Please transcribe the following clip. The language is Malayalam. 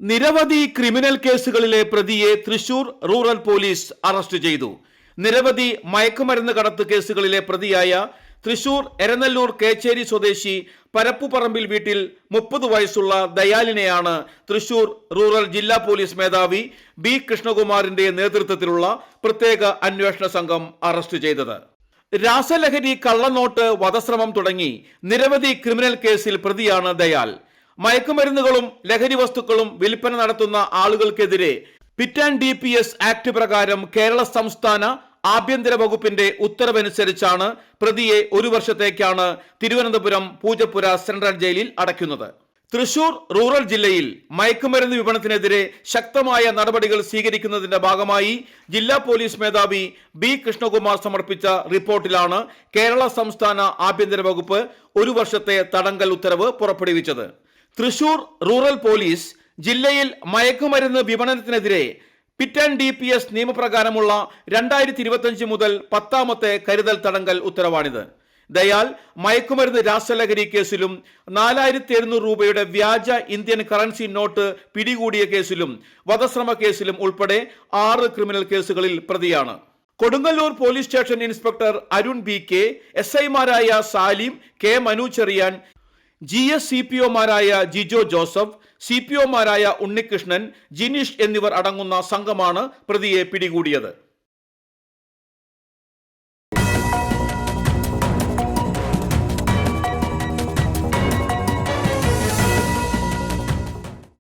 നിരവധി ക്രിമിനൽ കേസുകളിലെ പ്രതിയെ തൃശൂർ റൂറൽ പോലീസ് അറസ്റ്റ് ചെയ്തു. നിരവധി മയക്കുമരുന്ന് കടത്ത് കേസുകളിലെ പ്രതിയായ തൃശൂർ എരനല്ലൂർ കേച്ചേരി സ്വദേശി പരപ്പുപറമ്പിൽ വീട്ടിൽ 30 വയസ്സുള്ള ദയാലിനെയാണ് തൃശൂർ റൂറൽ ജില്ലാ പോലീസ് മേധാവി ബി കൃഷ്ണകുമാറിന്റെ നേതൃത്വത്തിലുള്ള പ്രത്യേക അന്വേഷണ സംഘം അറസ്റ്റ് ചെയ്തത്. രാസലഹരി, കള്ളനോട്ട്, വധശ്രമം തുടങ്ങി നിരവധി ക്രിമിനൽ കേസിൽ പ്രതിയാണ് ദയാൽ. മയക്കുമരുന്നുകളും ലഹരി വസ്തുക്കളും വിൽപ്പന നടത്തുന്ന ആളുകൾക്കെതിരെ പിറ്റ് ആൻഡ് DPS ആക്ട് പ്രകാരം കേരള സംസ്ഥാന ആഭ്യന്തര വകുപ്പിന്റെ ഉത്തരവനുസരിച്ചാണ് പ്രതിയെ 1 വർഷത്തേക്കാണ് തിരുവനന്തപുരം പൂജപ്പുര സെൻട്രൽ ജയിലിൽ അടയ്ക്കുന്നത്. തൃശൂർ റൂറൽ ജില്ലയിൽ മയക്കുമരുന്ന് വിപണനത്തിനെതിരെ ശക്തമായ നടപടികൾ സ്വീകരിക്കുന്നതിന്റെ ഭാഗമായി ജില്ലാ പോലീസ് മേധാവി ബി കൃഷ്ണകുമാർ സമർപ്പിച്ച റിപ്പോർട്ടിലാണ് കേരള സംസ്ഥാന ആഭ്യന്തര വകുപ്പ് 1 വർഷത്തെ തടങ്കൽ ഉത്തരവ് പുറപ്പെടുവിച്ചത്. തൃശൂർ റൂറൽ പോലീസ് ജില്ലയിൽ മയക്കുമരുന്ന് വിപണനത്തിനെതിരെ പിറ്റ് ആൻഡ് DPS നിയമപ്രകാരമുള്ള 2025 മുതൽ 10ാമത്തെ കരുതൽ തടങ്കൽ ഉത്തരവാണിത്. ദയാൽ മയക്കുമരുന്ന് രാസലഹരി കേസിലും 4700 രൂപയുടെ വ്യാജ ഇന്ത്യൻ കറൻസി നോട്ട് പിടികൂടിയ കേസിലും വധശ്രമ കേസിലും ഉൾപ്പെടെ 6 ക്രിമിനൽ കേസുകളിൽ പ്രതിയാണ്. Kodungallur police station inspector Arun BK, SI-മാരായ സാലിം, K മനു ചെറിയാൻ, GS CPO-മാരായ ജിജോ ജോസഫ്, CPO-മാരായ ഉണ്ണികൃഷ്ണൻ, ജിനീഷ് എന്നിവർ അടങ്ങുന്ന സംഘമാണ് പ്രതിയെ പിടികൂടിയത്.